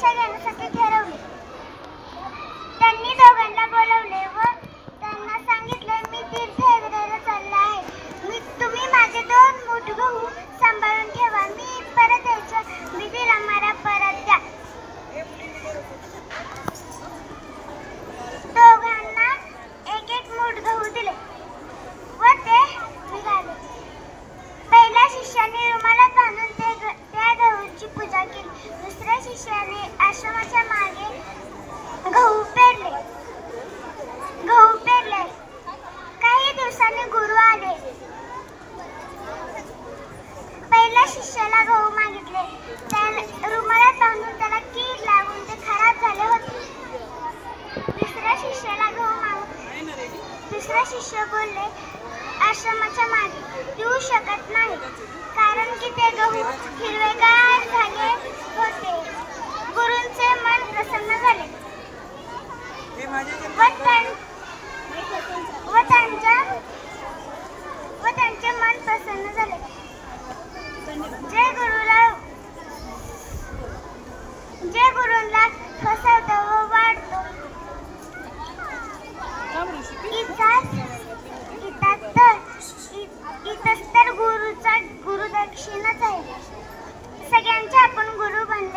दीक्षा घेण्यासाठी ठरवले. त्यांनी दोघांना बोलवले व त्यांना सांगितले, मी तीर्थयात्रेला चालला आहे. तुम्ही माझे 2 मूठ गहू सांभाळून ठेवा. मी परत यायच्या भीतीला मला परत द्या. दोघांना 1-1 मूठ गहू दिले व ते निघाले. पहिल्या शिष्याने रुमालात बांधून त्या गहूची पूजा केली. दुसऱ्या शिष्याने आश्रमाच्या मागे गहू पेरले. काही दिवसांनी गुरु आले. पहिल्या शिष्याला गहू मागितले. त्याने रुमालात बांधून त्याला कीड लागून ते खराब झाले होते. दुसरा शिष्य बोलले, आश्रमाच्या मागे देऊ शकत नाही, कारण की ते गहू हिरवेगार झाले होते. गुरूंचे मन प्रसन्न झाले व त्यांचे मन प्रसन्न झाले. जे गुरूंना फसवतो व वाढतो इथंच तर गुरुदक्षिणाच आहे. सगळ्यांचे आपण गुरु बनले.